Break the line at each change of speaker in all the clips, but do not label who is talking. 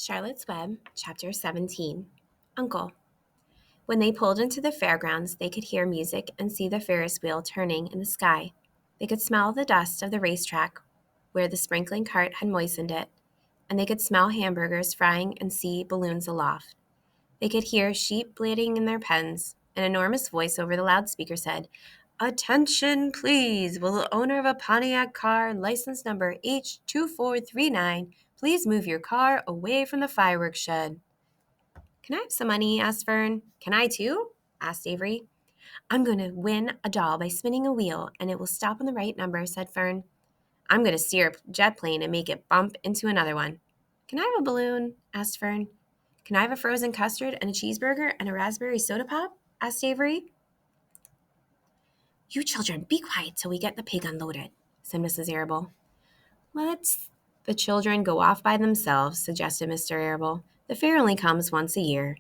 Charlotte's Web, Chapter 17. Uncle. When they pulled into the fairgrounds, they could hear music and see the Ferris wheel turning in the sky. They could smell the dust of the racetrack where the sprinkling cart had moistened it, and they could smell hamburgers frying and see balloons aloft. They could hear sheep bleating in their pens. An enormous voice over the loudspeaker said, "Attention, please. Will the owner of a Pontiac car, license number H2439, please move your car away from the fireworks shed?" "Can I have some money?" asked Fern. "Can I too?" asked Avery. "I'm going to win a doll by spinning a wheel, and it will stop on the right number," said Fern. "I'm going to steer a jet plane and make it bump into another one." "Can I have a balloon?" asked Fern. "Can I have a frozen custard and a cheeseburger and a raspberry soda pop?" asked Avery. "You children, be quiet till we get the pig unloaded," said Mrs. Arable. "Let's the children go off by themselves," suggested Mr. Arable. "The fair only comes once a year."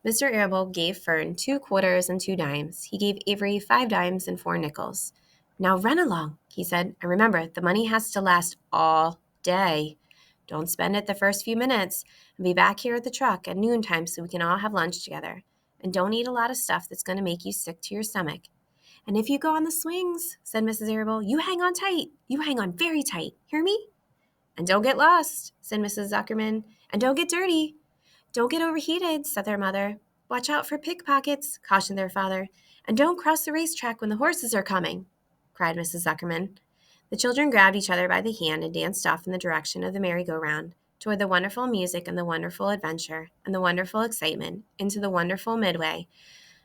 Mr. Arable gave Fern 2 quarters and 2 dimes. He gave Avery 5 dimes and 4 nickels. "Now run along," he said, "and remember, the money has to last all day. Don't spend it the first few minutes, and be back here at the truck at noontime so we can all have lunch together. And don't eat a lot of stuff that's going to make you sick to your stomach. And if you go on the swings," said Mrs. Arable, "you hang on tight. You hang on very tight. Hear me?" "And don't get lost," said Mrs. Zuckerman. "And don't get dirty." "Don't get overheated," said their mother. "Watch out for pickpockets," cautioned their father. "And don't cross the racetrack when the horses are coming," cried Mrs. Zuckerman. The children grabbed each other by the hand and danced off in the direction of the merry-go-round, toward the wonderful music and the wonderful adventure and the wonderful excitement, into the wonderful midway,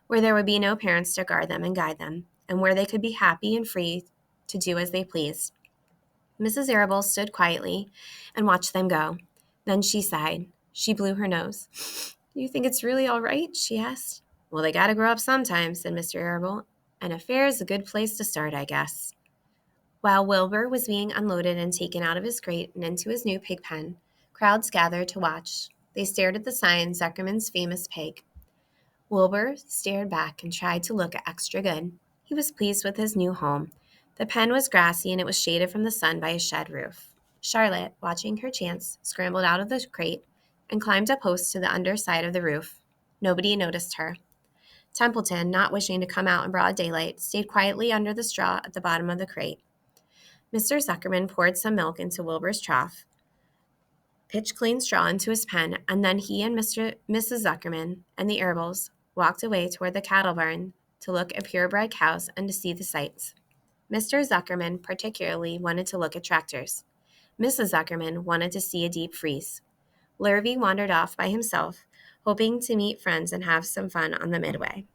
where there would be no parents to guard them and guide them, and where they could be happy and free to do as they pleased. Mrs. Arable stood quietly and watched them go. Then she sighed. She blew her nose. "Do you think it's really all right?" she asked. "Well, they got to grow up sometime," said Mr. Arable, "and a fair is a good place to start, I guess." While Wilbur was being unloaded and taken out of his crate and into his new pig pen, crowds gathered to watch. They stared at the sign, "Zuckerman's Famous Pig." Wilbur stared back and tried to look extra good. He was pleased with his new home. The pen was grassy and it was shaded from the sun by a shed roof. Charlotte, watching her chance, scrambled out of the crate and climbed a post to the underside of the roof. Nobody noticed her. Templeton, not wishing to come out in broad daylight, stayed quietly under the straw at the bottom of the crate. Mr. Zuckerman poured some milk into Wilbur's trough, pitched clean straw into his pen, and then he and Mrs. Zuckerman and the Arables walked away toward the cattle barn to look at purebred cows and to see the sights. Mr. Zuckerman particularly wanted to look at tractors. Mrs. Zuckerman wanted to see a deep freeze. Lurvy wandered off by himself, hoping to meet friends and have some fun on the midway.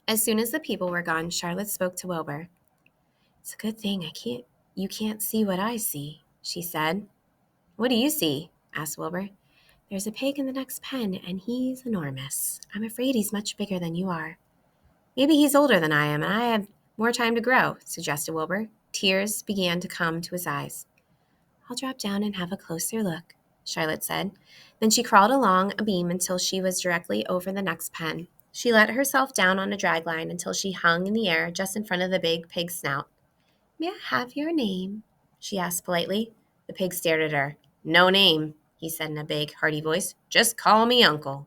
As soon as the people were gone, Charlotte spoke to Wilbur. "It's a good thing you can't see what I see," she said. "What do you see?" asked Wilbur. "There's a pig in the next pen, and he's enormous. I'm afraid he's much bigger than you are." "Maybe he's older than I am, and I have more time to grow," suggested Wilbur. Tears began to come to his eyes. "I'll drop down and have a closer look," Charlotte said. Then she crawled along a beam until she was directly over the next pen. She let herself down on a drag line until she hung in the air just in front of the big pig's snout. "May I have your name?" she asked politely. The pig stared at her. "No name," he said in a big, hearty voice. "Just call me Uncle."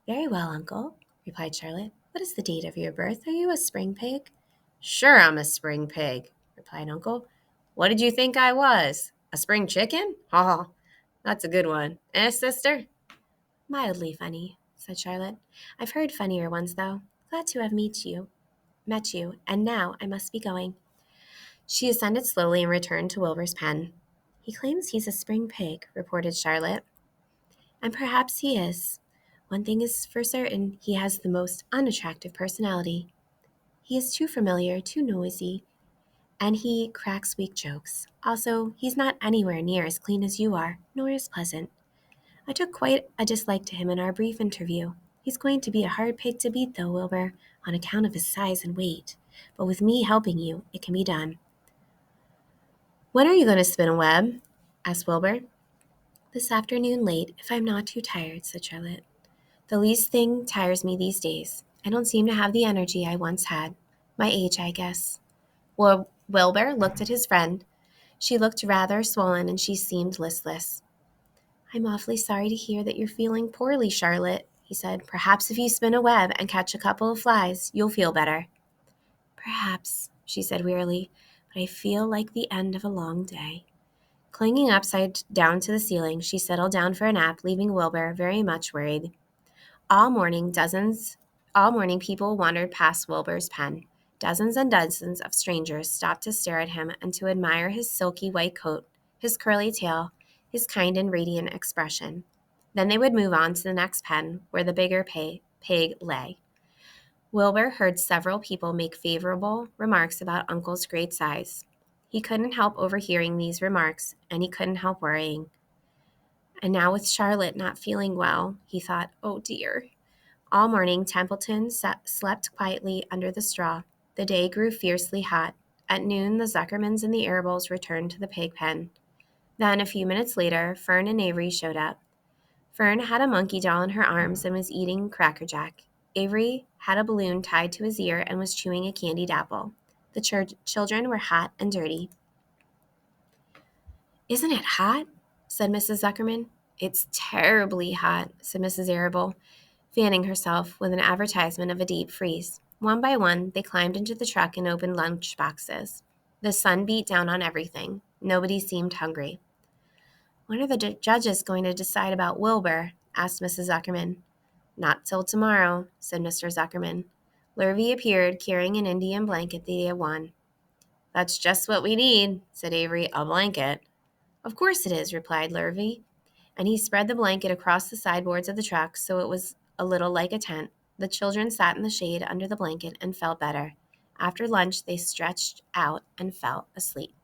"Very well, Uncle," replied Charlotte. "What is the date of your birth? Are you a spring pig?" "Sure, I'm a spring pig," replied Uncle. "What did you think I was? A spring chicken? Ha, that's a good one. Eh, sister?" "Mildly funny," said Charlotte. "I've heard funnier ones, though. Glad to have met you, and now I must be going." She ascended slowly and returned to Wilbur's pen. "He claims he's a spring pig," reported Charlotte. "And perhaps he is. One thing is for certain, he has the most unattractive personality. He is too familiar, too noisy, and he cracks weak jokes. Also, he's not anywhere near as clean as you are, nor as pleasant. I took quite a dislike to him in our brief interview. He's going to be a hard pig to beat, though, Wilbur, on account of his size and weight. But with me helping you, it can be done." "When are you going to spin a web?" asked Wilbur. "This afternoon late, if I'm not too tired," said Charlotte. "The least thing tires me these days. I don't seem to have the energy I once had. My age, I guess." Well, Wilbur looked at his friend. She looked rather swollen and she seemed listless. I'm awfully sorry to hear that you're feeling poorly, Charlotte, he said. Perhaps if you spin a web and catch a couple of flies, you'll feel better. Perhaps, she said wearily, but I feel like the end of a long day. Clinging upside down to the ceiling, she settled down for a nap, leaving Wilbur very much worried. All morning, people wandered past Wilbur's pen. Dozens and dozens of strangers stopped to stare at him and to admire his silky white coat, his curly tail, his kind and radiant expression. Then they would move on to the next pen, where the bigger pig lay. Wilbur heard several people make favorable remarks about Uncle's great size. He couldn't help overhearing these remarks, and he couldn't help worrying. And now with Charlotte not feeling well, he thought, oh dear. All morning, Templeton slept quietly under the straw. The day grew fiercely hot. At noon, the Zuckermans and the Arables returned to the pig pen. Then, a few minutes later, Fern and Avery showed up. Fern had a monkey doll in her arms and was eating Cracker Jack. Avery had a balloon tied to his ear and was chewing a candied apple. The children were hot and dirty. Isn't it hot? Said Mrs. Zuckerman. It's terribly hot, said Mrs. Arable, fanning herself with an advertisement of a deep freeze. One by one, they climbed into the truck and opened lunch boxes. The sun beat down on everything. Nobody seemed hungry. When are the judges going to decide about Wilbur? Asked Mrs. Zuckerman. Not till tomorrow, said Mr. Zuckerman. Lurvy appeared, carrying an Indian blanket that he had won. That's just what we need, said Avery, a blanket. Of course it is, replied Lurvy, and he spread the blanket across the sideboards of the truck so it was a little like a tent. The children sat in the shade under the blanket and felt better. After lunch, they stretched out and fell asleep.